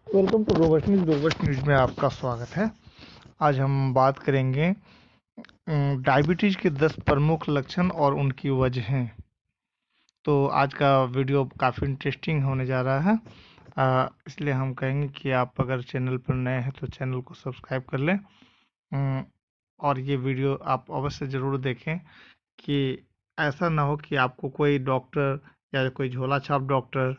Welcome to robust news में आपका स्वागत है। आज हम बात करेंगे डायबिटीज़ के 10 प्रमुख लक्षण और उनकी वजहें। तो आज का वीडियो काफ़ी इंटरेस्टिंग होने जा रहा है। इसलिए हम कहेंगे कि आप अगर चैनल पर नए हैं तो चैनल को सब्सक्राइब कर लें। और ये वीडियो आप अवश्य ज़रूर देखें कि ऐसा ना हो कि आपको कोई डॉक्टर या कोई झोला छाप डॉक्टर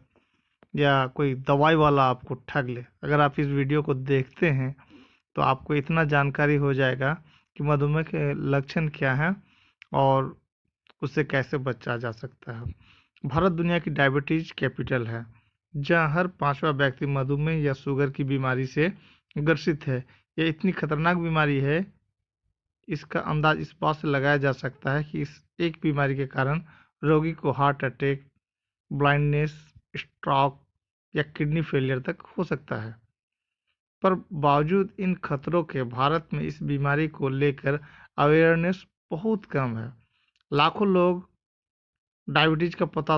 या कोई दवाई वाला आपको ठग ले। अगर आप इस वीडियो को देखते हैं तो आपको इतना जानकारी हो जाएगा कि मधुमेह के लक्षण क्या हैं और उससे कैसे बचा जा सकता है। भारत दुनिया की डायबिटीज कैपिटल है, जहां हर पांचवा व्यक्ति मधुमेह या शुगर की बीमारी से ग्रसित है। यह इतनी खतरनाक बीमारी है, इसका अंदाज इस बात से लगाया जा सकता है कि इस एक बीमारी के कारण रोगी को हार्ट अटैक, ब्लाइंडनेस, स्ट्रोक या किडनी फेलियर तक हो सकता है। पर बावजूद इन खतरों के भारत में इस बीमारी को लेकर अवेयरनेस बहुत कम है। लाखों लोग डायबिटीज का पता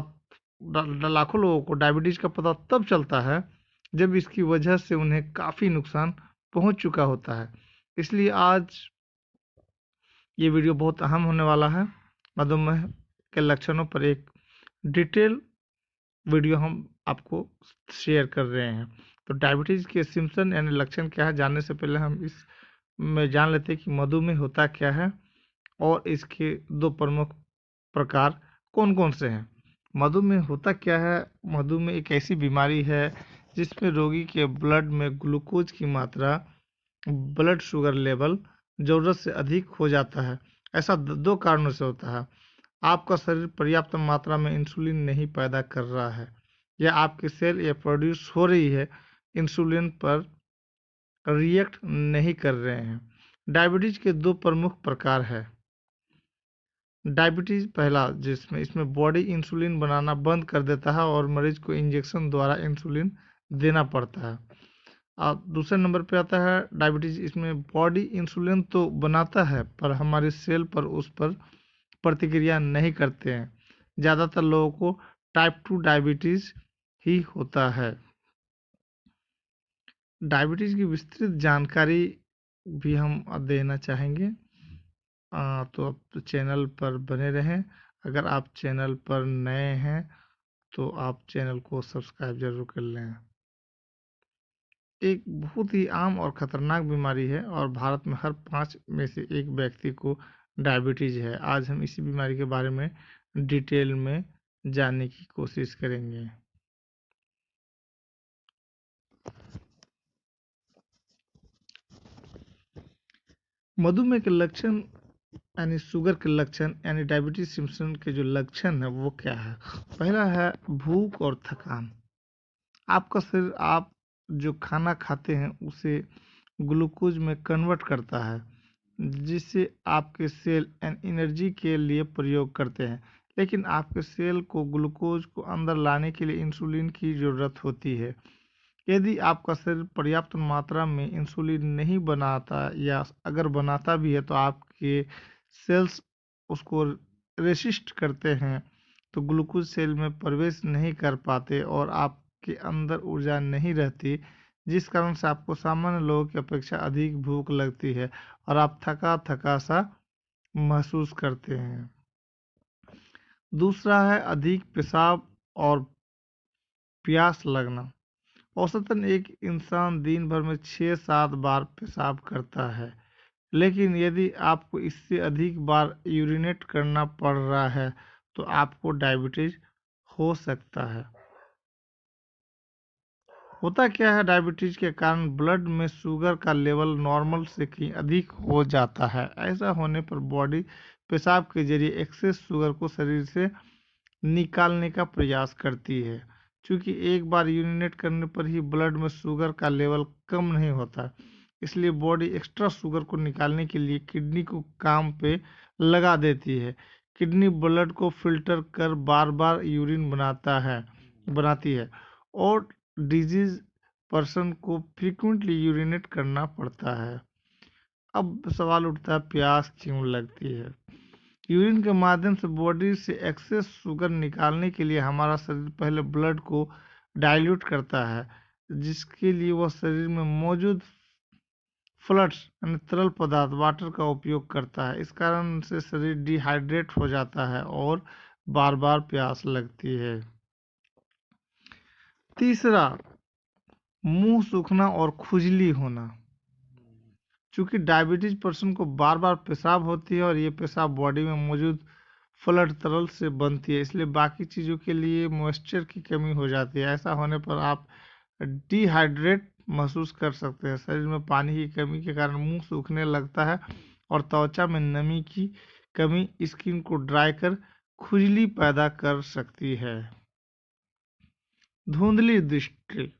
लाखों लोगों को डायबिटीज का पता तब चलता है जब इसकी वजह से उन्हें काफ़ी नुकसान पहुंच चुका होता है। इसलिए आज ये वीडियो बहुत अहम होने वाला है। मधुमेह के लक्षणों पर एक डिटेल वीडियो हम आपको शेयर कर रहे हैं। तो डायबिटीज़ के सिम्पटम यानी लक्षण क्या है, जानने से पहले हम इस में जान लेते हैं कि मधुमेह होता क्या है और इसके दो प्रमुख प्रकार कौन कौन से हैं। मधुमेह होता क्या है? मधुमेह एक ऐसी बीमारी है जिसमें रोगी के ब्लड में ग्लूकोज की मात्रा, ब्लड शुगर लेवल ज़रूरत से अधिक हो जाता है। ऐसा दो कारणों से होता है। आपका शरीर पर्याप्त मात्रा में इंसुलिन नहीं पैदा कर रहा है, या आपकी सेल या प्रोड्यूस हो रही है इंसुलिन पर रिएक्ट नहीं कर रहे हैं। डायबिटीज के दो प्रमुख प्रकार है। डायबिटीज पहला, जिसमें इसमें बॉडी इंसुलिन बनाना बंद कर देता है और मरीज को इंजेक्शन द्वारा इंसुलिन देना पड़ता है। और दूसरे नंबर पे आता है डायबिटीज। इसमें बॉडी इंसुलिन तो बनाता है पर हमारे सेल पर उस पर प्रतिक्रिया नहीं करते हैं। ज़्यादातर लोगों को टाइप 2 डायबिटीज़ ही होता है। डायबिटीज़ की विस्तृत जानकारी भी हम देना चाहेंगे। तो आप चैनल पर बने रहें। अगर आप चैनल पर नए हैं तो आप चैनल को सब्सक्राइब जरूर कर लें। एक बहुत ही आम और ख़तरनाक बीमारी है और भारत में हर 5 में से एक व्यक्ति को डायबिटीज़ है। आज हम इसी बीमारी के बारे में डिटेल में जानने की कोशिश करेंगे। मधुमेह के लक्षण यानी शुगर के लक्षण यानी डायबिटीज सिम्पटम के जो लक्षण है वो क्या है? पहला है भूख और थकान। आपका शरीर आप जो खाना खाते हैं उसे ग्लूकोज में कन्वर्ट करता है, जिसे आपके सेल एनर्जी के लिए प्रयोग करते हैं। लेकिन आपके सेल को ग्लूकोज को अंदर लाने के लिए इंसुलिन की ज़रूरत होती है। यदि आपका शरीर पर्याप्त मात्रा में इंसुलिन नहीं बनाता या अगर बनाता भी है तो आपके सेल्स उसको रेसिस्ट करते हैं, तो ग्लूकोज सेल में प्रवेश नहीं कर पाते और आपके अंदर ऊर्जा नहीं रहती, जिस कारण से आपको सामान्य लोगों की अपेक्षा अधिक भूख लगती है और आप थका थका सा महसूस करते हैं। दूसरा है अधिक पेशाब और प्यास लगना। औसतन एक इंसान दिन भर में 6-7 बार पेशाब करता है, लेकिन यदि आपको इससे अधिक बार यूरिनेट करना पड़ रहा है तो आपको डायबिटीज हो सकता है। होता क्या है, डायबिटीज के कारण ब्लड में शुगर का लेवल नॉर्मल से कहीं अधिक हो जाता है। ऐसा होने पर बॉडी पेशाब के जरिए एक्सेस शुगर को शरीर से निकालने का प्रयास करती है। क्योंकि एक बार यूरिनेट करने पर ही ब्लड में शुगर का लेवल कम नहीं होता, इसलिए बॉडी एक्स्ट्रा शुगर को निकालने के लिए किडनी को काम पे लगा देती है। किडनी ब्लड को फिल्टर कर बार बार यूरिन बनाती है और डिजीज पर्सन को फ्रीक्वेंटली यूरिनेट करना पड़ता है। अब सवाल उठता है, प्यास क्यों लगती है? यूरिन के माध्यम से बॉडी से एक्सेस शुगर निकालने के लिए हमारा शरीर पहले ब्लड को डाइल्यूट करता है, जिसके लिए वह शरीर में मौजूद फ्लड्स यानी तरल पदार्थ वाटर का उपयोग करता है। इस कारण से शरीर डिहाइड्रेट हो जाता है और बार बार प्यास लगती है। तीसरा, मुंह सूखना और खुजली होना। चूंकि डायबिटीज पर्सन को बार बार पेशाब होती है और ये पेशाब बॉडी में मौजूद फ्लड तरल से बनती है, इसलिए बाकी चीज़ों के लिए मॉइस्चर की कमी हो जाती है। ऐसा होने पर आप डिहाइड्रेट महसूस कर सकते हैं। शरीर में पानी की कमी के कारण मुंह सूखने लगता है और त्वचा में नमी की कमी स्किन को ड्राई कर खुजली पैदा कर सकती है। धुंधली दृष्टि।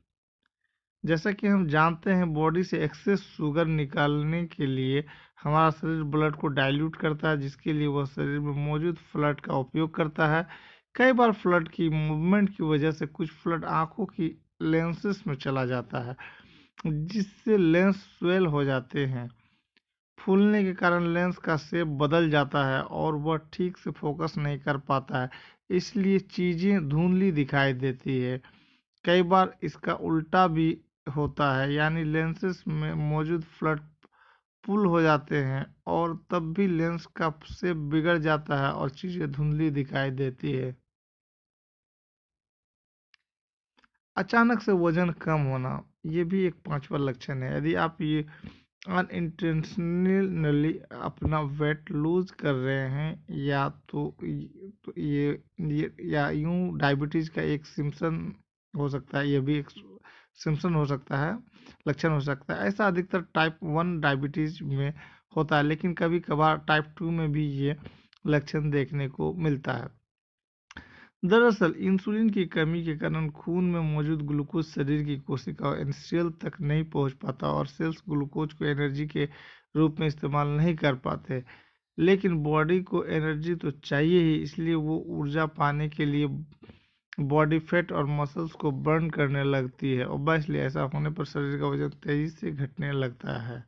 जैसा कि हम जानते हैं, बॉडी से एक्सेस शुगर निकालने के लिए हमारा शरीर ब्लड को डाइल्यूट करता है, जिसके लिए वह शरीर में मौजूद फ्लड का उपयोग करता है। कई बार फ्लड की मूवमेंट की वजह से कुछ फ्लड आंखों की लेंसेस में चला जाता है, जिससे लेंस स्वेल हो जाते हैं। फूलने के कारण लेंस का शेप बदल जाता है और वह ठीक से फोकस नहीं कर पाता है, इसलिए चीज़ें धुंधली दिखाई देती है। कई बार इसका उल्टा भी होता है, यानी लेंसेस में मौजूद फ्लड पुल हो जाते हैं और तब भी लेंस का शेप बिगड़ जाता है और चीज़ें धुंधली दिखाई देती है। अचानक से वजन कम होना, ये भी एक पांचवा लक्षण है। यदि आप ये अनइंटेंशनली अपना वेट लूज कर रहे हैं, या तो ये या यूं डायबिटीज का एक सिम्पटम हो सकता है, ये भी एक सिम्पटम हो सकता है, लक्षण हो सकता है। ऐसा अधिकतर टाइप 1 डायबिटीज में होता है, लेकिन कभी कभार टाइप 2 में भी ये लक्षण देखने को मिलता है। दरअसल इंसुलिन की कमी के कारण खून में मौजूद ग्लूकोज शरीर की कोशिकाओं सेल तक नहीं पहुंच पाता और सेल्स ग्लूकोज को एनर्जी के रूप में इस्तेमाल नहीं कर पाते। लेकिन बॉडी को एनर्जी तो चाहिए ही, इसलिए वो ऊर्जा पाने के लिए बॉडी फैट और मसल्स को बर्न करने लगती है। ऑब्वियसली ऐसा होने पर शरीर का वजन तेजी से घटने लगता है।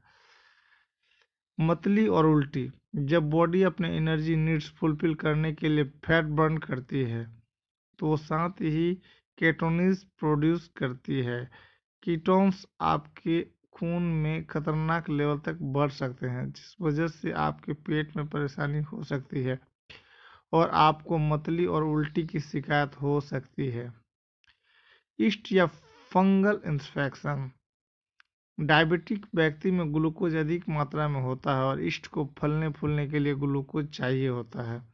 मतली और उल्टी। जब बॉडी अपने एनर्जी नीड्स फुलफिल करने के लिए फैट बर्न करती है, तो वो साथ ही केटोन्स प्रोड्यूस करती है। कीटोन्स आपके खून में खतरनाक लेवल तक बढ़ सकते हैं, जिस वजह से आपके पेट में परेशानी हो सकती है और आपको मतली और उल्टी की शिकायत हो सकती है। ईस्ट या फंगल इन्फेक्शन। डायबिटिक व्यक्ति में ग्लूकोज अधिक मात्रा में होता है और ईस्ट को फलने फूलने के लिए ग्लूकोज चाहिए होता है।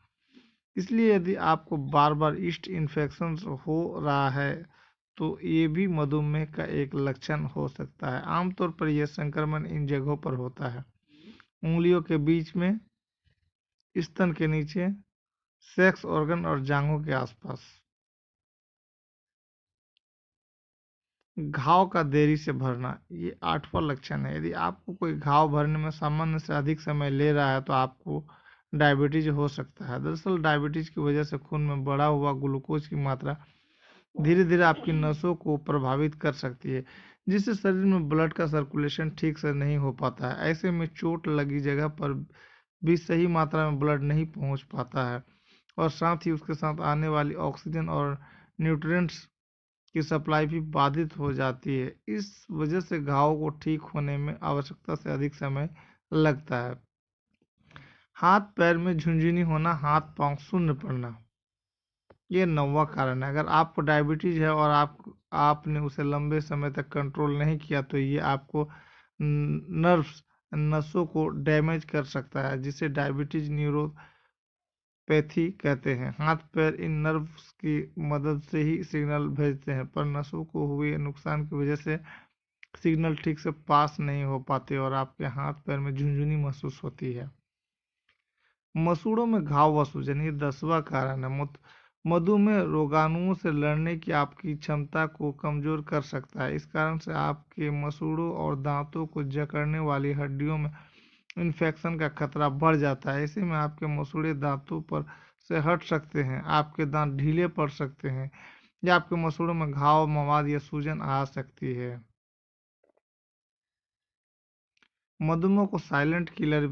इसलिए यदि आपको बार बार ईस्ट इन्फेक्शन हो रहा है, तो ये भी मधुमेह का एक लक्षण हो सकता है। आमतौर पर यह संक्रमण इन जगहों पर होता है: उंगलियों के बीच में, स्तन के नीचे, सेक्स ऑर्गन और जांघों के आसपास। घाव का देरी से भरना, ये आठवां लक्षण है। यदि आपको कोई घाव भरने में सामान्य से अधिक समय ले रहा है, तो आपको डायबिटीज हो सकता है। दरअसल डायबिटीज की वजह से खून में बढ़ा हुआ ग्लूकोज की मात्रा धीरे धीरे आपकी नसों को प्रभावित कर सकती है, जिससे शरीर में ब्लड का सर्कुलेशन ठीक से नहीं हो पाता है। ऐसे में चोट लगी जगह पर भी सही मात्रा में ब्लड नहीं पहुंच पाता है और साथ ही उसके साथ आने वाली ऑक्सीजन और न्यूट्रिएंट्स की सप्लाई भी बाधित हो जाती है। इस वजह से घाव को ठीक होने में आवश्यकता से अधिक समय लगता है। हाथ पैर में झुनझुनी होना, हाथ पांव शून्य पड़ना, ये नौवां कारण है। अगर आपको डायबिटीज है और आपने उसे लंबे समय तक कंट्रोल नहीं किया, तो ये आपको नर्व्स नसों को डैमेज कर सकता है, जिसे डायबिटीज न्यूरोपैथी कहते हैं। हाथ पैर इन नर्व्स की मदद से ही सिग्नल भेजते हैं, पर नसों को हुए नुकसान की वजह से सिग्नल ठीक से पास नहीं हो पाते और आपके हाथ पैर में झुनझुनी महसूस होती है। मसूड़ों में घाव व सूजन, ये 10वां कारण है। मधुमेह रोगाणुओं से लड़ने की आपकी क्षमता को कमजोर कर सकता है। इस कारण से आपके मसूड़ों और दांतों को जकड़ने वाली हड्डियों में इन्फेक्शन का खतरा बढ़ जाता है। ऐसे में आपके मसूड़े दांतों पर से हट सकते हैं, आपके दांत ढीले पड़ सकते हैं, या आपके मसूड़ों में घाव, मवाद या सूजन आ सकती है। मधुमेह को साइलेंट किलर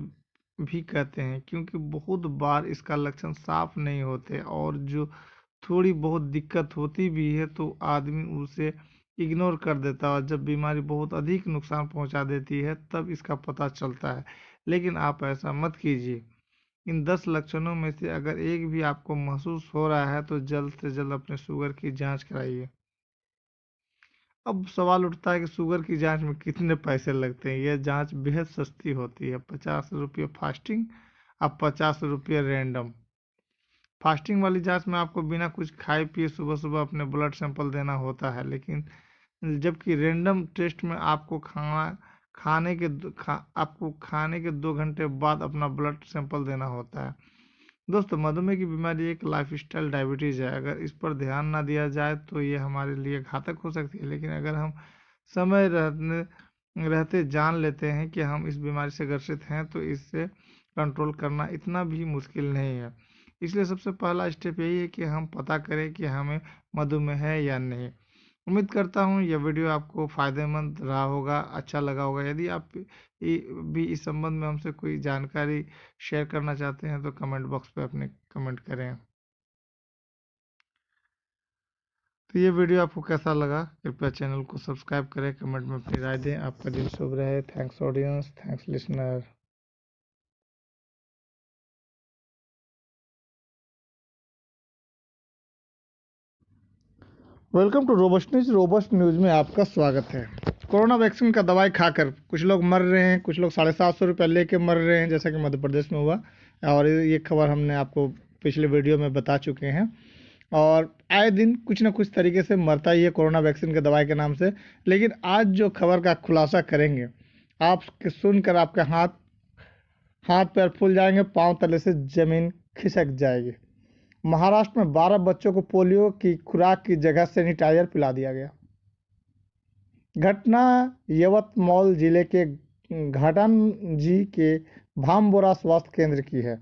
भी कहते हैं, क्योंकि बहुत बार इसका लक्षण साफ नहीं होते और जो थोड़ी बहुत दिक्कत होती भी है, तो आदमी उसे इग्नोर कर देता है, और जब बीमारी बहुत अधिक नुकसान पहुंचा देती है तब इसका पता चलता है। लेकिन आप ऐसा मत कीजिए। इन 10 लक्षणों में से अगर एक भी आपको महसूस हो रहा है तो जल्द से जल्द अपने शुगर की जांच कराइए। अब सवाल उठता है कि शुगर की जांच में कितने पैसे लगते हैं। यह जांच बेहद सस्ती होती है, 50 रुपये फास्टिंग, अब 50 रुपये रैंडम। फास्टिंग वाली जांच में आपको बिना कुछ खाए पिए सुबह सुबह अपने ब्लड सैंपल देना होता है, लेकिन जबकि रैंडम टेस्ट में आपको आपको खाने के 2 घंटे बाद अपना ब्लड सैंपल देना होता है। दोस्तों, मधुमेह की बीमारी एक लाइफस्टाइल डायबिटीज है। अगर इस पर ध्यान ना दिया जाए तो ये हमारे लिए घातक हो सकती है, लेकिन अगर हम समय रहते जान लेते हैं कि हम इस बीमारी से ग्रसित हैं तो इससे कंट्रोल करना इतना भी मुश्किल नहीं है। इसलिए सबसे पहला स्टेप यही है कि हम पता करें कि हमें मधुमेह है या नहीं। उम्मीद करता हूँ यह वीडियो आपको फ़ायदेमंद रहा होगा, अच्छा लगा होगा। यदि आप भी इस संबंध में हमसे कोई जानकारी शेयर करना चाहते हैं तो कमेंट बॉक्स पे अपने कमेंट करें। तो ये वीडियो आपको कैसा लगा, कृपया चैनल को सब्सक्राइब करें, कमेंट में अपनी राय दें। आपका दिन शुभ रहे। Thanks audience, thanks listener. Welcome to robust news में आपका स्वागत है। कोरोना वैक्सीन का दवाई खाकर कुछ लोग मर रहे हैं, कुछ लोग 750 रुपये लेके मर रहे हैं, जैसा कि मध्य प्रदेश में हुआ। और ये खबर हमने आपको पिछले वीडियो में बता चुके हैं। और आए दिन कुछ ना कुछ तरीके से मरता ही है कोरोना वैक्सीन के दवाई के नाम से। लेकिन आज जो खबर का खुलासा करेंगे, आप सुनकर आपके हाथ हाथ पैर फूल जाएंगे, पाँव तले से जमीन खिसक जाएगी। महाराष्ट्र में 12 बच्चों को पोलियो की खुराक की जगह सैनिटाइजर पिला दिया गया। घटना यवतमाल जिले के घाटंजी के भामबोरा स्वास्थ्य केंद्र की है,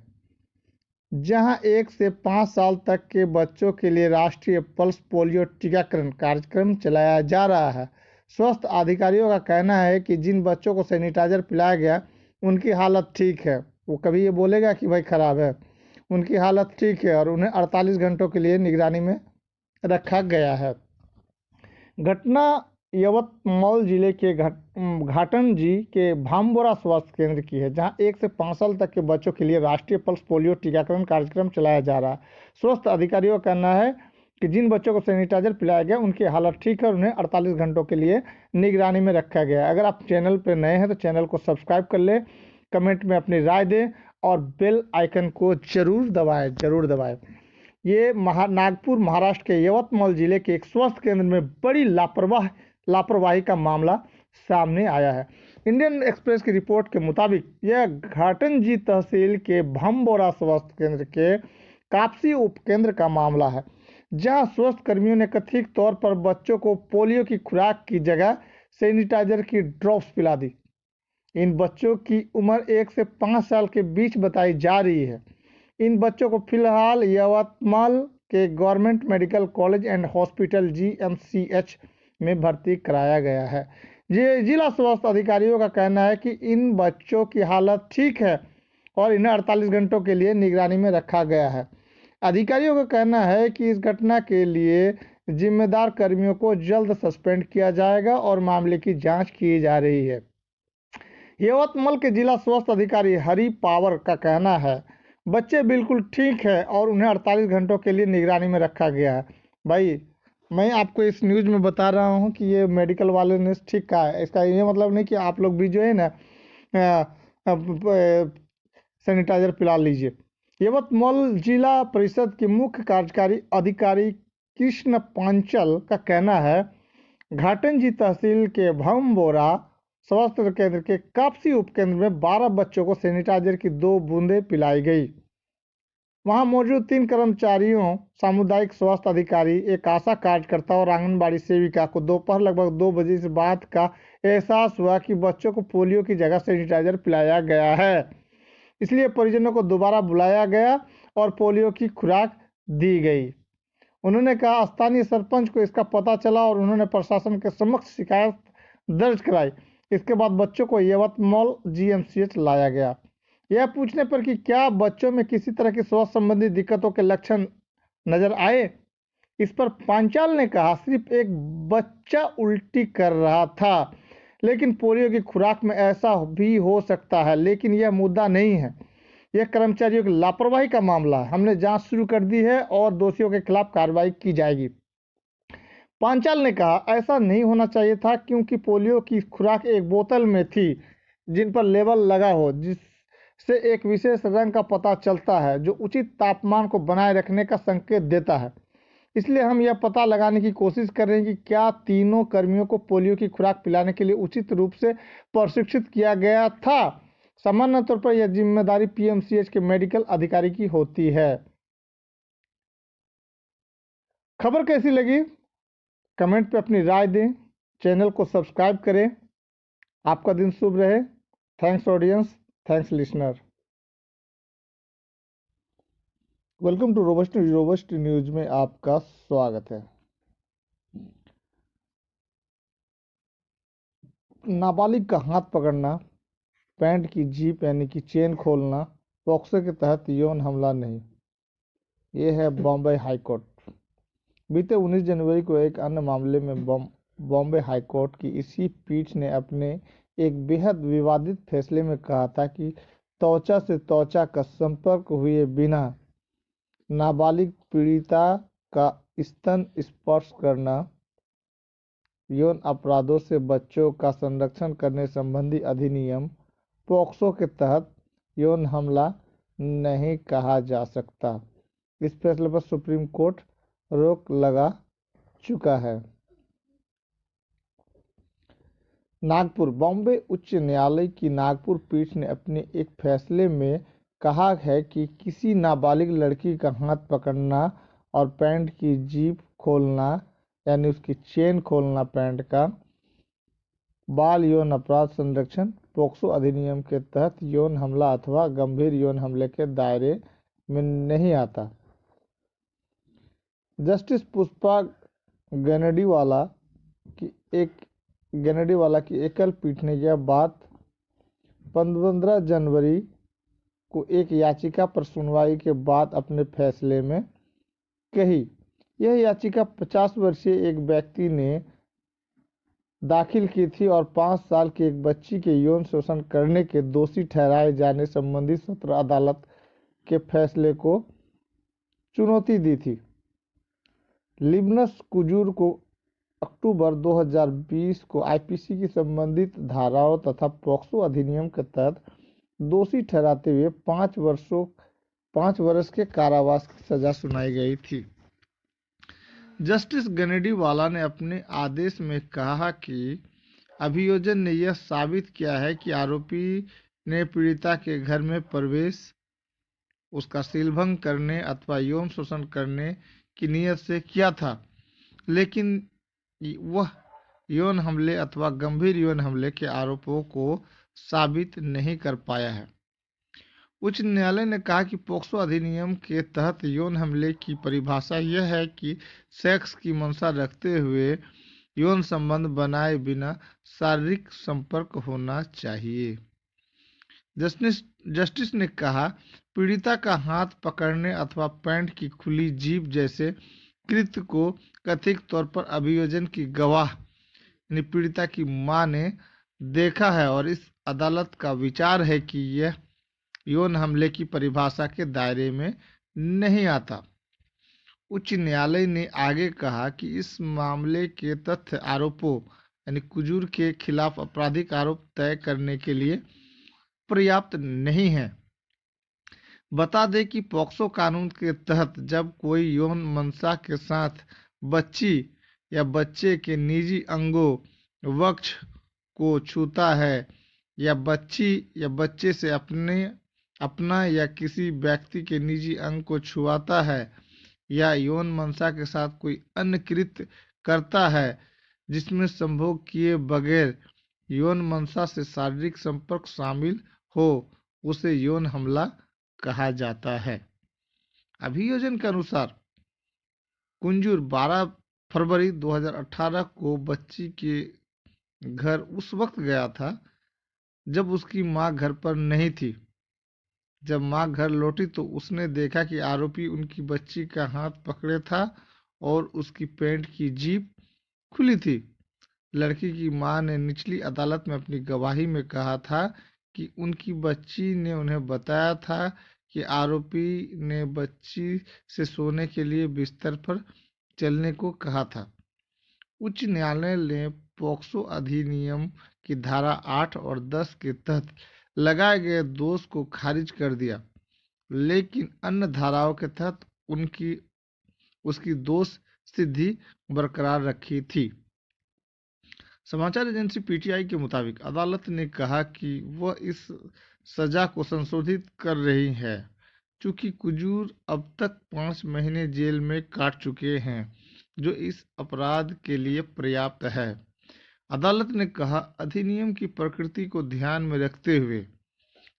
जहां 1 से 5 साल तक के बच्चों के लिए राष्ट्रीय पल्स पोलियो टीकाकरण कार्यक्रम चलाया जा रहा है। स्वास्थ्य अधिकारियों का कहना है कि जिन बच्चों को सैनिटाइजर पिलाया गया उनकी हालत ठीक है। वो कभी ये बोलेगा कि भाई खराब है। उनकी हालत ठीक है और उन्हें 48 घंटों के लिए निगरानी में रखा गया है। घटना यवतमाल जिले के घाटंजी के भामबोरा स्वास्थ्य केंद्र की है, जहां 1 से 5 साल तक के बच्चों के लिए राष्ट्रीय पल्स पोलियो टीकाकरण कार्यक्रम चलाया जा रहा है। स्वास्थ्य अधिकारियों का कहना है कि जिन बच्चों को सैनिटाइजर पिलाया गया उनकी हालत ठीक है और उन्हें 48 घंटों के लिए निगरानी में रखा गया है। अगर आप चैनल पर नए हैं तो चैनल को सब्सक्राइब कर ले, कमेंट में अपनी राय दें और बेल आइकन को जरूर दबाएं। ये नागपुर महाराष्ट्र के यवतमाल जिले के एक स्वास्थ्य केंद्र में बड़ी लापरवाही का मामला सामने आया है। इंडियन एक्सप्रेस की रिपोर्ट के मुताबिक यह घाटंजी तहसील के भमबोरा स्वास्थ्य केंद्र के कापसी उपकेंद्र का मामला है, जहां स्वास्थ्य कर्मियों ने कथित तौर पर बच्चों को पोलियो की खुराक की जगह सैनिटाइजर की ड्रॉप्स पिला दी। इन बच्चों की उम्र 1 से 5 साल के बीच बताई जा रही है। इन बच्चों को फिलहाल यवतमाल के government medical college and hospital GMCH में भर्ती कराया गया है। जिला स्वास्थ्य अधिकारियों का कहना है कि इन बच्चों की हालत ठीक है और इन्हें 48 घंटों के लिए निगरानी में रखा गया है। अधिकारियों का कहना है कि इस घटना के लिए जिम्मेदार कर्मियों को जल्द सस्पेंड किया जाएगा और मामले की जांच की जा रही है। यवतमाल के जिला स्वास्थ्य अधिकारी हरि पावर का कहना है बच्चे बिल्कुल ठीक है और उन्हें 48 घंटों के लिए निगरानी में रखा गया है। भाई, मैं आपको इस न्यूज़ में बता रहा हूँ कि ये मेडिकल वाले ने ठीक कहा है। इसका ये मतलब नहीं कि आप लोग भी जो है ना सैनिटाइजर पिला लीजिए। यवतमाल जिला परिषद के मुख्य कार्यकारी अधिकारी कृष्ण पांचल का कहना है घाटंजी तहसील के भमबोरा स्वास्थ्य केंद्र के कापसी उपकेंद्र में 12 बच्चों को सैनिटाइजर की 2 बूंदें पिलाई गई। वहां मौजूद 3 कर्मचारियों, सामुदायिक स्वास्थ्य अधिकारी, एक आशा कार्यकर्ता और आंगनबाड़ी सेविका को दोपहर लगभग 2 बजे से बाद का एहसास हुआ कि बच्चों को पोलियो की जगह सैनिटाइजर पिलाया गया है। इसलिए परिजनों को दोबारा बुलाया गया और पोलियो की खुराक दी गई। उन्होंने कहा स्थानीय सरपंच को इसका पता चला और उन्होंने प्रशासन के समक्ष शिकायत दर्ज कराई। इसके बाद बच्चों को यवतमाल GMCH लाया गया। यह पूछने पर कि क्या बच्चों में किसी तरह की स्वास्थ्य संबंधी दिक्कतों के लक्षण नजर आए इस पर पांचाल ने कहा, सिर्फ एक बच्चा उल्टी कर रहा था, लेकिन पोलियो की खुराक में ऐसा भी हो सकता है, लेकिन यह मुद्दा नहीं है। यह कर्मचारियों की लापरवाही का मामला है। हमने जांच शुरू कर दी है और दोषियों के खिलाफ कार्रवाई की जाएगी। पांचाल ने कहा, ऐसा नहीं होना चाहिए था, क्योंकि पोलियो की खुराक एक बोतल में थी जिन पर लेबल लगा हो, जिससे एक विशेष रंग का पता चलता है जो उचित तापमान को बनाए रखने का संकेत देता है। इसलिए हम यह पता लगाने की कोशिश कर रहे हैं कि क्या तीनों कर्मियों को पोलियो की खुराक पिलाने के लिए उचित रूप से प्रशिक्षित किया गया था। सामान्य तौर पर यह जिम्मेदारी पीएमसीएच के मेडिकल अधिकारी की होती है। खबर कैसी लगी कमेंट पे अपनी राय दें, चैनल को सब्सक्राइब करें। आपका दिन शुभ रहे। Thanks audience, thanks listener. Welcome to robust news में आपका स्वागत है। नाबालिग का हाथ पकड़ना, पैंट की जीप यानी कि चेन खोलना पॉक्सो के तहत यौन हमला नहीं। ये है बॉम्बे हाईकोर्ट। बीते 19 जनवरी को एक अन्य मामले में बॉम्बे हाईकोर्ट की इसी पीठ ने अपने एक बेहद विवादित फैसले में कहा था कि त्वचा से त्वचा का संपर्क हुए बिना नाबालिग पीड़िता का स्तन स्पर्श करना यौन अपराधों से बच्चों का संरक्षण करने संबंधी अधिनियम पॉक्सो के तहत यौन हमला नहीं कहा जा सकता। इस फैसले पर सुप्रीम कोर्ट रोक लगा चुका है। नागपुर बॉम्बे उच्च न्यायालय की नागपुर पीठ ने अपने एक फैसले में कहा है कि किसी नाबालिग लड़की का हाथ पकड़ना और पैंट की जीप खोलना यानी उसकी चेन खोलना पैंट का बाल यौन अपराध संरक्षण पॉक्सो अधिनियम के तहत यौन हमला अथवा गंभीर यौन हमले के दायरे में नहीं आता। जस्टिस पुष्पा गनेडीवाला की एकल पीठ ने यह बात 15 जनवरी को एक याचिका पर सुनवाई के बाद अपने फैसले में कही। यह याचिका 50 वर्षीय एक व्यक्ति ने दाखिल की थी और 5 साल की एक बच्ची के यौन शोषण करने के दोषी ठहराए जाने संबंधी सत्र अदालत के फैसले को चुनौती दी थी। लिबनस कुजूर को अक्टूबर 2020 को आईपीसी की संबंधित धाराओं तथा पॉक्सो अधिनियम के तहत दोषी ठहराते हुए 5 वर्ष के कारावास की सजा सुनाई गई थी। जस्टिस गनेडीवाला ने अपने आदेश में कहा कि अभियोजन ने यह साबित किया है कि आरोपी ने पीड़िता के घर में प्रवेश, उसका सीलभंग करने अथवा यौन शोषण करने की नीयत से किया था, लेकिन वह यौन हमले अथवा गंभीर यौन हमले के आरोपों को साबित नहीं कर पाया है। उच्च न्यायालय ने कहा कि पॉक्सो अधिनियम के तहत यौन हमले की परिभाषा यह है कि सेक्स की मंशा रखते हुए यौन संबंध बनाए बिना शारीरिक संपर्क होना चाहिए। जस्टिस ने कहा, पीड़िता का हाथ पकड़ने अथवा पैंट की खुली जीभ जैसे कृत्य को कथित तौर पर अभियोजन की गवाह यानी पीड़िता की मां ने देखा है और इस अदालत का विचार है कि यह यौन हमले की परिभाषा के दायरे में नहीं आता। उच्च न्यायालय ने आगे कहा कि इस मामले के तथ्य आरोपों यानी कुजूर के खिलाफ आपराधिक आरोप तय करने के लिए पर्याप्त नहीं है। बता दें कि पॉक्सो कानून के तहत जब कोई यौन मंशा के साथ बच्ची या बच्चे के निजी अंगों, वक्ष को छूता है या बच्ची या बच्चे से अपना या किसी व्यक्ति के निजी अंग को छुआता है या यौन मंशा के साथ कोई अन्य कृत्य करता है जिसमें संभोग किए बगैर यौन मंशा से शारीरिक संपर्क शामिल हो, उसे यौन हमला कहा जाता है। अभियोजन के अनुसार कुंजूर 12 फरवरी 2018 को बच्ची के घर उस वक्त गया था जब उसकी मां घर पर नहीं थी। जब मां घर लौटी तो उसने देखा कि आरोपी उनकी बच्ची का हाथ पकड़े था और उसकी पैंट की जेब खुली थी। लड़की की मां ने निचली अदालत में अपनी गवाही में कहा था कि उनकी बच्ची ने उन्हें बताया था कि आरोपी ने बच्ची से सोने के लिए बिस्तर पर चलने को कहा था। उच्च न्यायालय ने पॉक्सो अधिनियम की धारा 8 और 10 के तहत लगाए गए दोष को खारिज कर दिया, लेकिन अन्य धाराओं के तहत उनकी उसकी दोष सिद्धि बरकरार रखी थी। समाचार एजेंसी पीटीआई के मुताबिक अदालत ने कहा कि वह इस सजा को संशोधित कर रही है, चूंकि कुजूर अब तक 5 महीने जेल में काट चुके हैं, जो इस अपराध के लिए पर्याप्त है। अदालत ने कहा, अधिनियम की प्रकृति को ध्यान में रखते हुए,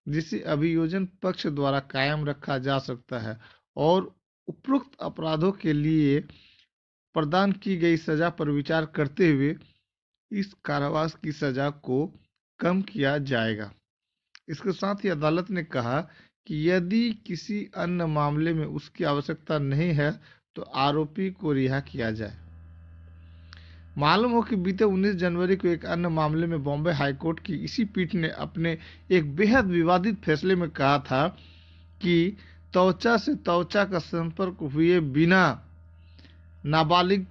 जिसे अभियोजन पक्ष द्वारा कायम रखा जा सकता है, और उपरोक्त अपराधों के लिए प्रदान की गई सजा पर विचार करते हुए इस कारावास की सजा को कम किया जाएगा। इसके साथ ही अदालत ने कहा कि यदि किसी अन्य मामले में उसकी आवश्यकता नहीं है तो आरोपी को रिहा किया जाए। मालूम हो कि बीते 19 जनवरी को एक अन्य मामले में बॉम्बे हाईकोर्ट की इसी पीठ ने अपने एक बेहद विवादित फैसले में कहा था कि त्वचा से त्वचा का संपर्क हुए बिना नाबालिग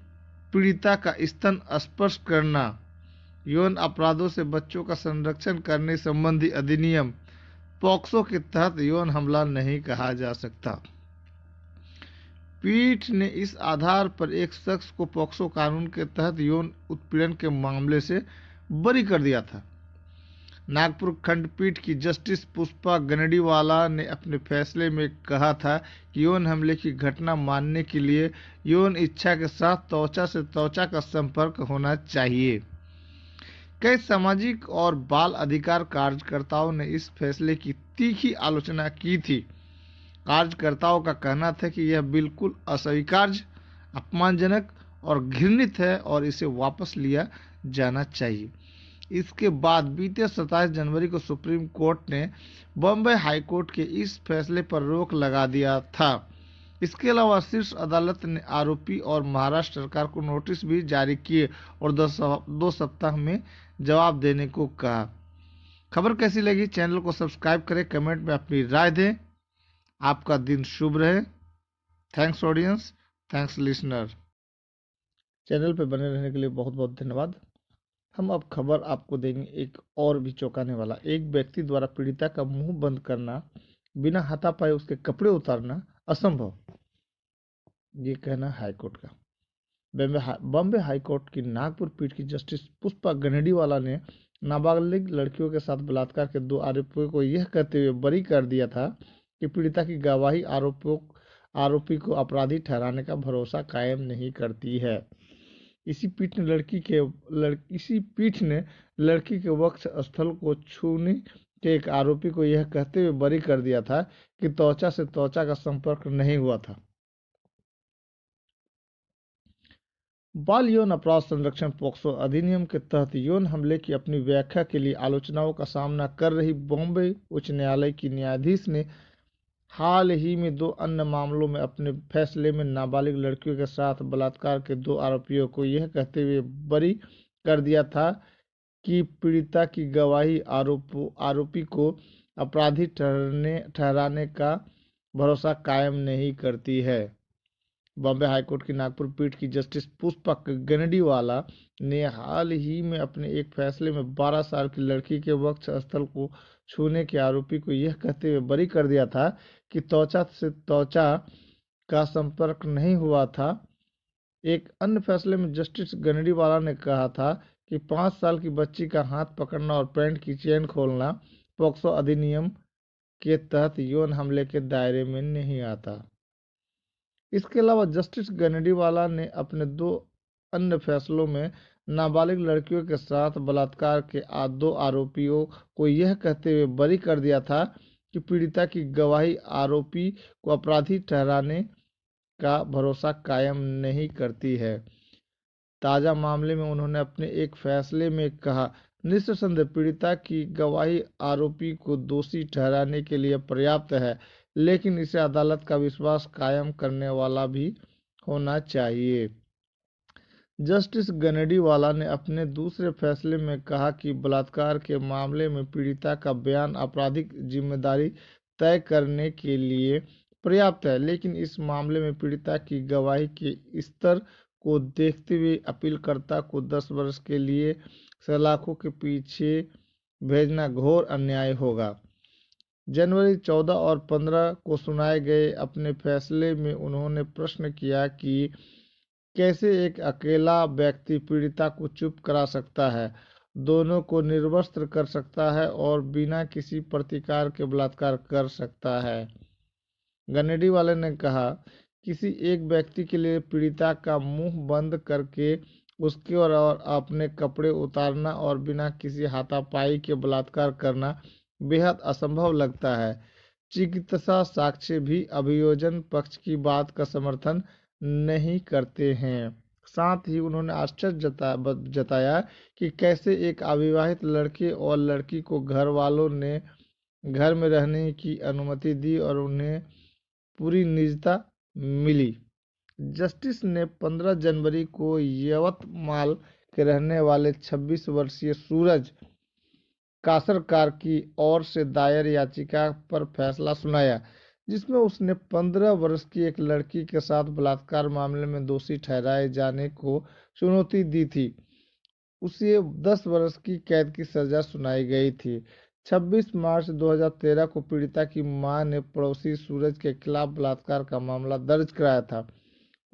पीड़िता का स्तन स्पर्श करना यौन अपराधों से बच्चों का संरक्षण करने संबंधी अधिनियम पॉक्सो के तहत यौन हमला नहीं कहा जा सकता। पीठ ने इस आधार पर एक शख्स को पॉक्सो कानून के तहत यौन उत्पीड़न के मामले से बरी कर दिया था। नागपुर खंडपीठ की जस्टिस पुष्पा गनडीवाला ने अपने फैसले में कहा था कि यौन हमले की घटना मानने के लिए यौन इच्छा के साथ त्वचा से त्वचा का संपर्क होना चाहिए। कई सामाजिक और बाल अधिकार कार्यकर्ताओं ने इस फैसले की तीखी आलोचना की थी। कार्यकर्ताओं का कहना था कि यह बिल्कुल अस्वीकार्य, अपमानजनक और घृणित है और इसे वापस लिया जाना चाहिए। इसके बाद बीते 27 जनवरी को सुप्रीम कोर्ट ने बॉम्बे हाईकोर्ट के इस फैसले पर रोक लगा दिया था। इसके अलावा शीर्ष अदालत ने आरोपी और महाराष्ट्र सरकार को नोटिस भी जारी किए और 2 सप्ताह में जवाब देने को कहा। खबर कैसी लगी? चैनल को सब्सक्राइब करें, कमेंट में अपनी राय दें। आपका दिन शुभ रहे। Thanks audience, thanks listener. Channel पे बने रहने के लिए बहुत बहुत धन्यवाद। हम अब खबर आपको देंगे एक और भी चौंकाने वाला। एक व्यक्ति द्वारा पीड़िता का मुंह बंद करना, बिना हाथापाई उसके कपड़े उतारना असंभव, ये कहना हाईकोर्ट का। बॉम्बे हाईकोर्ट की नागपुर पीठ की जस्टिस पुष्पा गनडीवाला ने नाबालिग लड़कियों के साथ बलात्कार के 2 आरोपियों को यह कहते हुए बरी कर दिया था कि पीड़िता की गवाही आरोपी को अपराधी ठहराने का भरोसा कायम नहीं करती है। इसी पीठ ने लड़की के वक्ष स्थल को छूने के एक आरोपी को यह कहते हुए बरी कर दिया था कि त्वचा से त्वचा का संपर्क नहीं हुआ था। बाल यौन अपराध संरक्षण पॉक्सो अधिनियम के तहत यौन हमले की अपनी व्याख्या के लिए आलोचनाओं का सामना कर रही बॉम्बे उच्च न्यायालय की न्यायाधीश ने हाल ही में 2 अन्य मामलों में अपने फैसले में नाबालिग लड़कियों के साथ बलात्कार के 2 आरोपियों को यह कहते हुए बरी कर दिया था कि पीड़िता की गवाही आरोपी को अपराधी ठहराने का भरोसा कायम नहीं करती है। बॉम्बे हाईकोर्ट की नागपुर पीठ की जस्टिस पुष्पा गनडीवाला ने हाल ही में अपने एक फैसले में 12 साल की लड़की के वक्ष स्थल को छूने के आरोपी को यह कहते हुए बरी कर दिया था कि त्वचा से त्वचा का संपर्क नहीं हुआ था। एक अन्य फैसले में जस्टिस गनडीवाला ने कहा था कि 5 साल की बच्ची का हाथ पकड़ना और पैंट की चेन खोलना पॉक्सो अधिनियम के तहत यौन हमले के दायरे में नहीं आता। इसके अलावा जस्टिस गनडीवाला ने अपने 2 अन्य फैसलों में नाबालिग लड़कियों के साथ बलात्कार के 2 आरोपियों को यह कहते हुए बरी कर दिया था कि पीड़िता की गवाही आरोपी को अपराधी ठहराने का भरोसा कायम नहीं करती है। ताज़ा मामले में उन्होंने अपने एक फैसले में कहा, निस्संदेह पीड़िता की गवाही आरोपी को दोषी ठहराने के लिए पर्याप्त है, लेकिन इसे अदालत का विश्वास कायम करने वाला भी होना चाहिए। जस्टिस गनेडीवाला ने अपने दूसरे फैसले में कहा कि बलात्कार के मामले में पीड़िता का बयान आपराधिक जिम्मेदारी तय करने के लिए पर्याप्त है, लेकिन इस मामले में पीड़िता की गवाही के स्तर को देखते हुए अपीलकर्ता को 10 वर्ष के लिए सलाखों के पीछे भेजना घोर अन्याय होगा। जनवरी 14 और 15 को सुनाए गए अपने फैसले में उन्होंने प्रश्न किया कि कैसे एक अकेला व्यक्ति पीड़िता को चुप करा सकता है, दोनों को निर्वस्त्र कर सकता है और बिना किसी प्रतिकार के बलात्कार कर सकता है। गनेडी वाले ने कहा, किसी एक व्यक्ति के लिए पीड़िता का मुंह बंद करके उसके और अपने कपड़े उतारना और बिना किसी हाथापाई के बलात्कार करना बेहद असंभव लगता है। चिकित्सा साक्ष्य भी अभियोजन पक्ष की बात का समर्थन नहीं करते हैं। साथ ही उन्होंने आश्चर्य जताया कि कैसे एक अविवाहित लड़के और लड़की को घर वालों ने घर में रहने की अनुमति दी और उन्हें पूरी निजता मिली। जस्टिस ने 15 जनवरी को यवतमाल के रहने वाले 26 वर्षीय सूरज कासरकार की ओर से दायर याचिका पर फैसला सुनाया, जिसमें उसने 15 वर्ष की एक लड़की के साथ बलात्कार मामले में दोषी ठहराए जाने को चुनौती दी थी। उसे 10 वर्ष की कैद की सजा सुनाई गई थी। 26 मार्च 2013 को पीड़िता की मां ने पड़ोसी सूरज के खिलाफ बलात्कार का मामला दर्ज कराया था।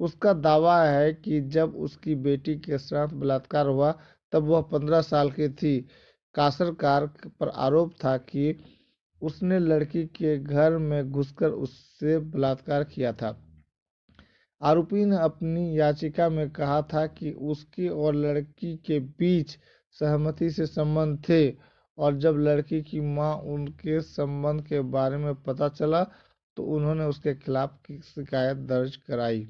उसका दावा है कि जब उसकी बेटी के साथ बलात्कार हुआ तब वह 15 साल की थी। कासरकार पर आरोप था कि उसने लड़की के घर में घुसकर उससे बलात्कार किया था। आरोपी ने अपनी याचिका में कहा था कि उसके और लड़की के बीच सहमति से संबंध थे और जब लड़की की मां उनके संबंध के बारे में पता चला तो उन्होंने उसके खिलाफ शिकायत दर्ज कराई।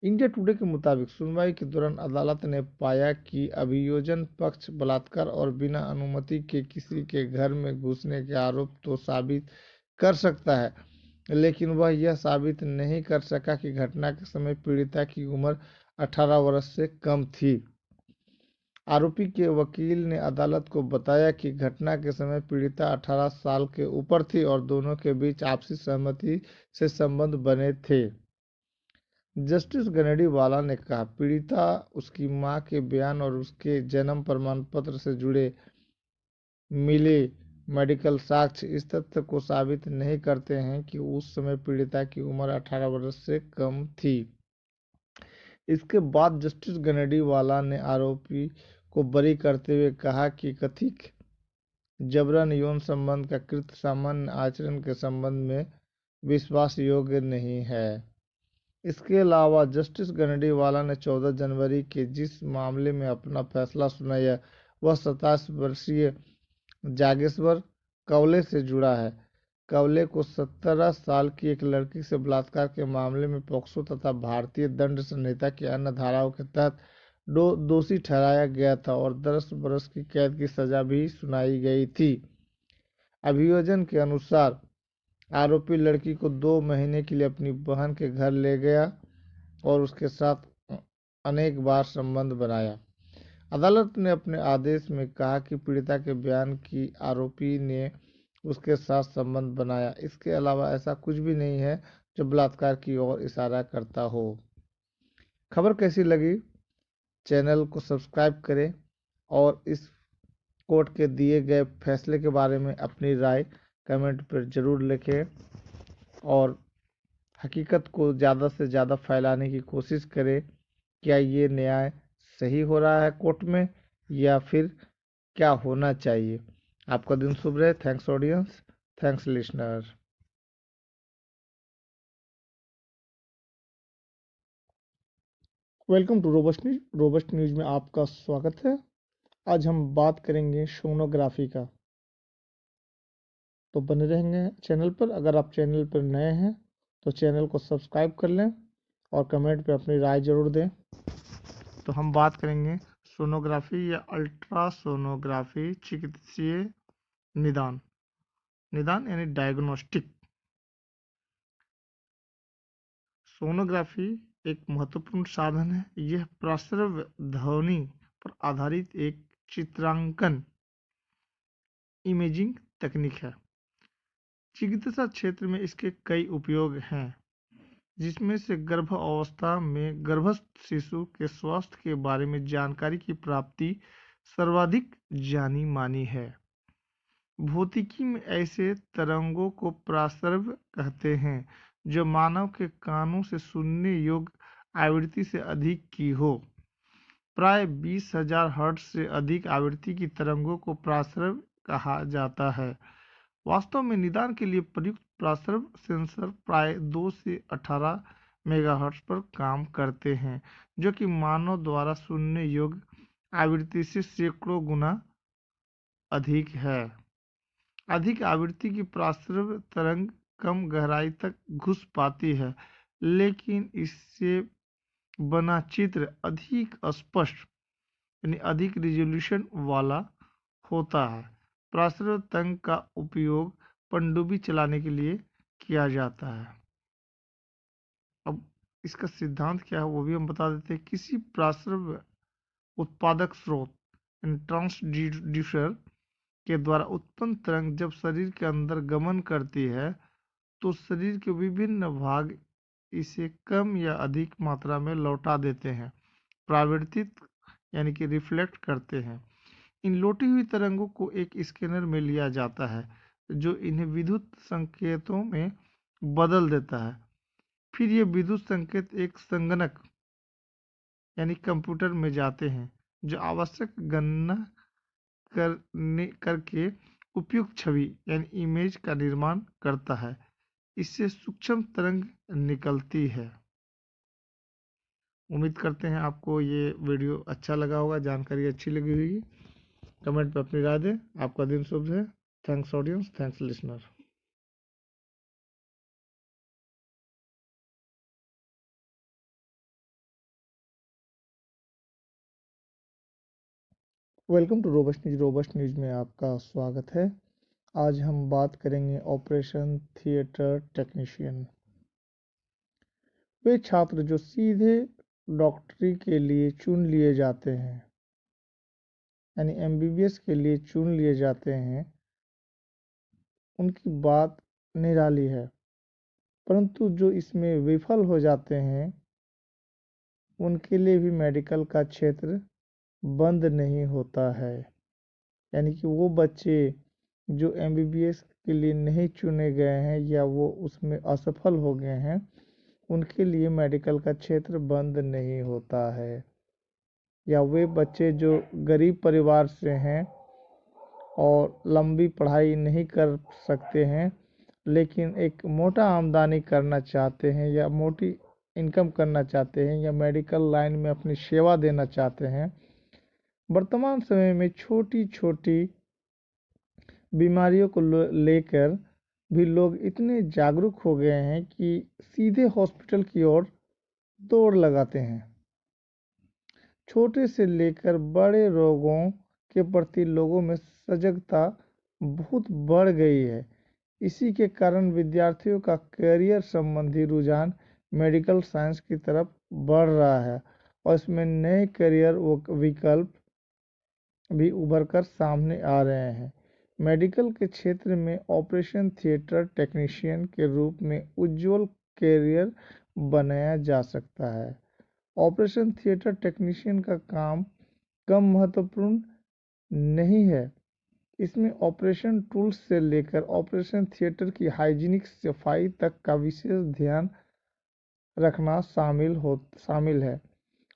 इंडिया टुडे के मुताबिक सुनवाई के दौरान अदालत ने पाया कि अभियोजन पक्ष बलात्कार और बिना अनुमति के किसी के घर में घुसने के आरोप तो साबित कर सकता है, लेकिन वह यह साबित नहीं कर सका कि घटना के समय पीड़िता की उम्र 18 वर्ष से कम थी। आरोपी के वकील ने अदालत को बताया कि घटना के समय पीड़िता 18 साल के ऊपर थी और दोनों के बीच आपसी सहमति से संबंध बने थे। जस्टिस गनेडीवाला ने कहा, पीड़िता, उसकी मां के बयान और उसके जन्म प्रमाण पत्र से जुड़े मिले मेडिकल साक्ष्य इस तथ्य को साबित नहीं करते हैं कि उस समय पीड़िता की उम्र 18 वर्ष से कम थी। इसके बाद जस्टिस गनेडीवाला ने आरोपी को बरी करते हुए कहा कि कथित जबरन यौन संबंध का कृत्य सामान्य आचरण के संबंध में विश्वास योग्य नहीं है। इसके अलावा जस्टिस गनेडीवाला ने 14 जनवरी के जिस मामले में अपना फैसला सुनाया वह 27 वर्षीय जागेश्वर कवले से जुड़ा है। कवले को 17 साल की एक लड़की से बलात्कार के मामले में पॉक्सो तथा भारतीय दंड संहिता की अन्य धाराओं के तहत दोषी ठहराया गया था और 10 वर्ष की कैद की सजा भी सुनाई गई थी। अभियोजन के अनुसार आरोपी लड़की को 2 महीने के लिए अपनी बहन के घर ले गया और उसके साथ अनेक बार संबंध बनाया। अदालत ने अपने आदेश में कहा कि पीड़िता के बयान की आरोपी ने उसके साथ संबंध बनाया। इसके अलावा ऐसा कुछ भी नहीं है जो बलात्कार की ओर इशारा करता हो। खबर कैसी लगी? चैनल को सब्सक्राइब करें और इस कोर्ट के दिए गए फैसले के बारे में अपनी राय कमेंट पर ज़रूर लिखें और हकीकत को ज़्यादा से ज़्यादा फैलाने की कोशिश करें। क्या ये न्याय सही हो रहा है कोर्ट में या फिर क्या होना चाहिए? आपका दिन शुभ रहे। Thanks audience, thanks listener. Welcome to robust news. Robust news में आपका स्वागत है। आज हम बात करेंगे सोनोग्राफी का, तो बने रहेंगे चैनल पर। अगर आप चैनल पर नए हैं तो चैनल को सब्सक्राइब कर लें और कमेंट पे अपनी राय जरूर दें। तो हम बात करेंगे सोनोग्राफी या अल्ट्रासोनोग्राफी चिकित्सीय निदान। निदान यानी डायग्नोस्टिक। सोनोग्राफी एक महत्वपूर्ण साधन है। यह प्रस्रव ध्वनि पर आधारित एक चित्रांकन इमेजिंग तकनीक है। चिकित्सा क्षेत्र में इसके कई उपयोग हैं, जिसमें से गर्भ अवस्था में गर्भस्थ शिशु के स्वास्थ्य के बारे में जानकारी की प्राप्ति सर्वाधिक जानी मानी है। भौतिकी में ऐसे तरंगों को प्रस्रव कहते हैं जो मानव के कानों से सुनने योग्य आवृत्ति से अधिक की हो। प्राय 20,000 हर्ट्ज से अधिक आवृत्ति की तरंगों को प्रस्रव कहा जाता है। वास्तव में निदान के लिए प्रयुक्त प्रस्रव सेंसर प्राय 2 से 18 मेगाहर्ट्ज पर काम करते हैं, जो कि मानव द्वारा सुनने योग्य आवृत्ति से सैकड़ों गुना अधिक है। अधिक आवृत्ति की प्रस्रव तरंग कम गहराई तक घुस पाती है, लेकिन इससे बना चित्र अधिक स्पष्ट यानी अधिक रिजोल्यूशन वाला होता है। प्रस्रव तरंग का उपयोग पनडुब्बी चलाने के लिए किया जाता है। अब इसका सिद्धांत क्या है वो भी हम बता देते हैं। किसी प्रस्रव उत्पादक स्रोत ट्रांसड्यूसर के द्वारा उत्पन्न तरंग जब शरीर के अंदर गमन करती है तो शरीर के विभिन्न भाग इसे कम या अधिक मात्रा में लौटा देते हैं, परावर्तित यानी कि रिफ्लेक्ट करते हैं। इन लौटी हुई तरंगों को एक स्कैनर में लिया जाता है, जो इन्हें विद्युत संकेतों में बदल देता है। फिर ये विद्युत संकेत एक संगणक यानी कंप्यूटर में जाते हैं, जो आवश्यक गणना करके उपयुक्त छवि यानी इमेज का निर्माण करता है। इससे सूक्ष्म तरंग निकलती है। उम्मीद करते हैं आपको ये वीडियो अच्छा लगा होगा, जानकारी अच्छी लगी होगी। कमेंट पर अपनी राय दें। आपका दिन शुभ है। Thanks audience, thanks listener. Welcome to robust news. Robust news में आपका स्वागत है। आज हम बात करेंगे ऑपरेशन थिएटर टेक्नीशियन। वे छात्र जो सीधे डॉक्टरी के लिए चुन लिए जाते हैं यानी एमबीबीएस के लिए चुन लिए जाते हैं, उनकी बात निराली है। परंतु जो इसमें विफल हो जाते हैं, उनके लिए भी मेडिकल का क्षेत्र बंद नहीं होता है। यानी कि वो बच्चे जो एमबीबीएस के लिए नहीं चुने गए हैं या वो उसमें असफल हो गए हैं, उनके लिए मेडिकल का क्षेत्र बंद नहीं होता है। या वे बच्चे जो गरीब परिवार से हैं और लंबी पढ़ाई नहीं कर सकते हैं, लेकिन एक मोटा आमदनी करना चाहते हैं या मोटी इनकम करना चाहते हैं या मेडिकल लाइन में अपनी सेवा देना चाहते हैं। वर्तमान समय में छोटी छोटी बीमारियों को लेकर भी लोग इतने जागरूक हो गए हैं कि सीधे हॉस्पिटल की ओर दौड़ लगाते हैं। छोटे से लेकर बड़े रोगों के प्रति लोगों में सजगता बहुत बढ़ गई है। इसी के कारण विद्यार्थियों का करियर संबंधी रुझान मेडिकल साइंस की तरफ बढ़ रहा है और इसमें नए करियर विकल्प भी उभर कर सामने आ रहे हैं। मेडिकल के क्षेत्र में ऑपरेशन थिएटर टेक्नीशियन के रूप में उज्जवल करियर बनाया जा सकता है। ऑपरेशन थिएटर टेक्नीशियन का काम कम महत्वपूर्ण नहीं है। इसमें ऑपरेशन टूल्स से लेकर ऑपरेशन थिएटर की हाइजीनिक सफाई तक का विशेष ध्यान रखना शामिल है।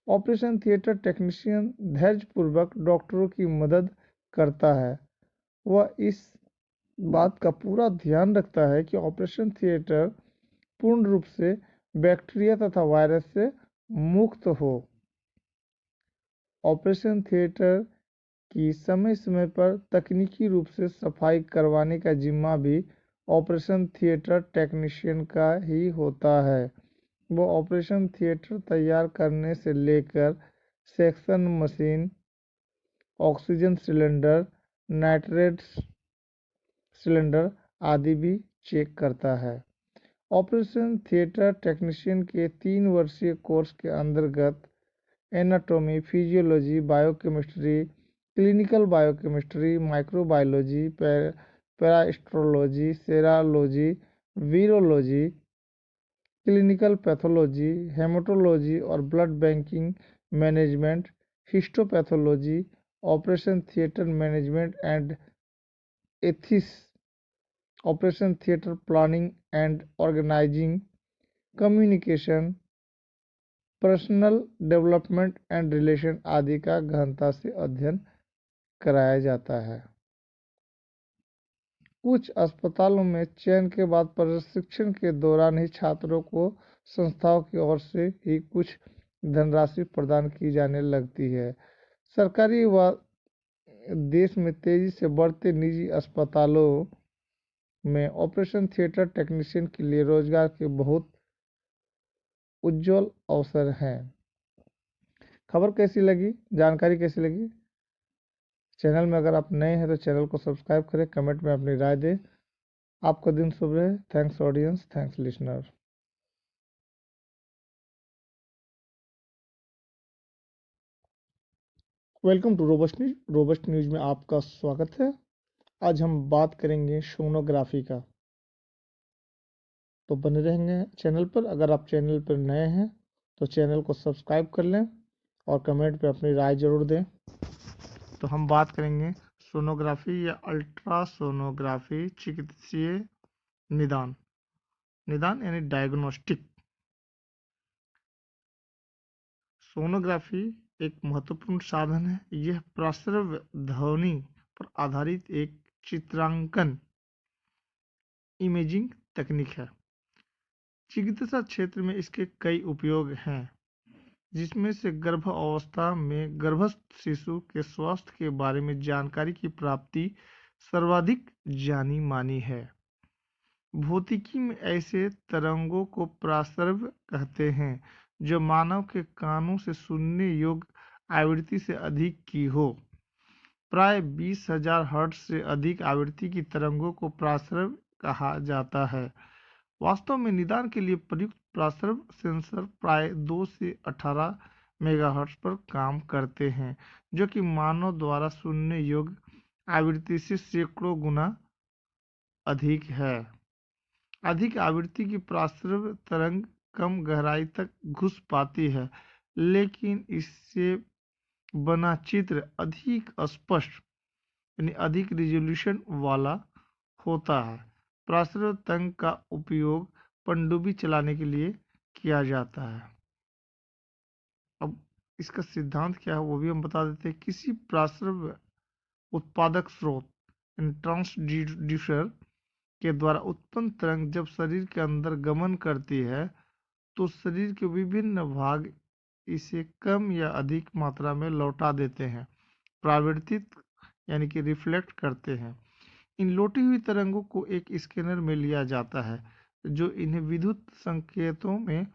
ऑपरेशन थिएटर टेक्नीशियन धैर्यपूर्वक डॉक्टरों की मदद करता है। वह इस बात का पूरा ध्यान रखता है कि ऑपरेशन थिएटर पूर्ण रूप से बैक्टीरिया तथा वायरस से मुक्त हो। ऑपरेशन थिएटर की समय समय पर तकनीकी रूप से सफाई करवाने का जिम्मा भी ऑपरेशन थिएटर टेक्नीशियन का ही होता है। वो ऑपरेशन थिएटर तैयार करने से लेकर section machine, oxygen cylinder, nitrate cylinder आदि भी चेक करता है। ऑपरेशन थिएटर टेक्नीशियन के 3 वर्षीय कोर्स के अंतर्गत anatomy, physiology, biochemistry, clinical biochemistry, microbiology, parasitology, serology, virology, clinical pathology, haematology और blood banking management, histopathology, operation theatre management and ethics, operation theatre planning and organising, communication, personal development and relation आदि का गहनता से अध्ययन कराया जाता है। कुछ अस्पतालों में चयन के बाद प्रशिक्षण के दौरान ही छात्रों को संस्थाओं की ओर से ही कुछ धनराशि प्रदान की जाने लगती है। सरकारी व देश में तेजी से बढ़ते निजी अस्पतालों में ऑपरेशन थिएटर टेक्नीशियन के लिए रोजगार के बहुत उज्जवल अवसर हैं। खबर कैसी लगी, जानकारी कैसी लगी? चैनल में अगर आप नए हैं तो चैनल को सब्सक्राइब करें, कमेंट में अपनी राय दें। आपका दिन शुभ रहे। Thanks audience, thanks listener. Welcome to robust news. Robust news में आपका स्वागत है। आज हम बात करेंगे सोनोग्राफी का, तो बने रहेंगे चैनल पर। अगर आप चैनल पर नए हैं तो चैनल को सब्सक्राइब कर लें और कमेंट पे अपनी राय जरूर दें। तो हम बात करेंगे सोनोग्राफी या अल्ट्रासोनोग्राफी चिकित्सीय निदान। निदान यानी डायग्नोस्टिक। सोनोग्राफी एक महत्वपूर्ण साधन है। यह प्रस्रव ध्वनि पर आधारित एक चित्रांकन इमेजिंग तकनीक है। चिकित्सा क्षेत्र में इसके कई उपयोग हैं, जिसमें से गर्भावस्था में गर्भस्थ शिशु के स्वास्थ्य के बारे में जानकारी की प्राप्ति सर्वाधिक जानी मानी है। भौतिकी में ऐसे तरंगों को प्रस्रव कहते हैं जो मानव के कानों से सुनने योग्य आवृत्ति से अधिक की हो। प्राय 20,000 हर्ट्ज से अधिक आवृत्ति की तरंगों को प्रस्रव कहा जाता है। वास्तव में निदान के लिए प्रयुक्त प्रस्रव सेंसर प्राय 2 से 18 मेगाहर्ट्ज पर काम करते हैं, जो कि मानव द्वारा सुनने योग्य आवृत्ति से सैकड़ों गुना अधिक है। अधिक आवृत्ति की प्रस्रव तरंग कम गहराई तक घुस पाती है, लेकिन इससे बना चित्र अधिक स्पष्ट यानी अधिक रिजोल्यूशन वाला होता है। प्रस्रव तरंग का उपयोग पनडुब्बी चलाने के लिए किया जाता है। अब इसका सिद्धांत क्या है वो भी हम बता देते हैं। किसी प्रस्रव उत्पादक स्रोत ट्रांसड्यूसर के द्वारा उत्पन्न तरंग जब शरीर के अंदर गमन करती है तो शरीर के विभिन्न भाग इसे कम या अधिक मात्रा में लौटा देते हैं, परावर्तित यानी कि रिफ्लेक्ट करते हैं। इन लौटी हुई तरंगों को एक स्कैनर में लिया जाता है, जो इन्हें विद्युत संकेतों में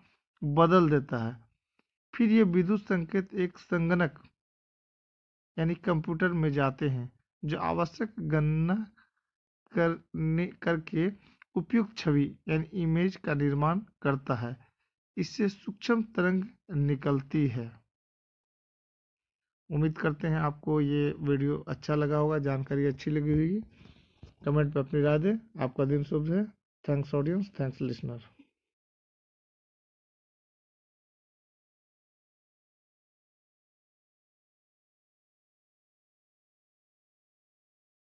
बदल देता है। फिर ये विद्युत संकेत एक संगणक यानी कंप्यूटर में जाते हैं, जो आवश्यक गणना करके उपयुक्त छवि यानी इमेज का निर्माण करता है। इससे सूक्ष्म तरंग निकलती है। उम्मीद करते हैं आपको ये वीडियो अच्छा लगा होगा, जानकारी अच्छी लगी होगी। कमेंट पर अपनी राय दें। आपका दिन शुभ है। Thanks audience, thanks listener.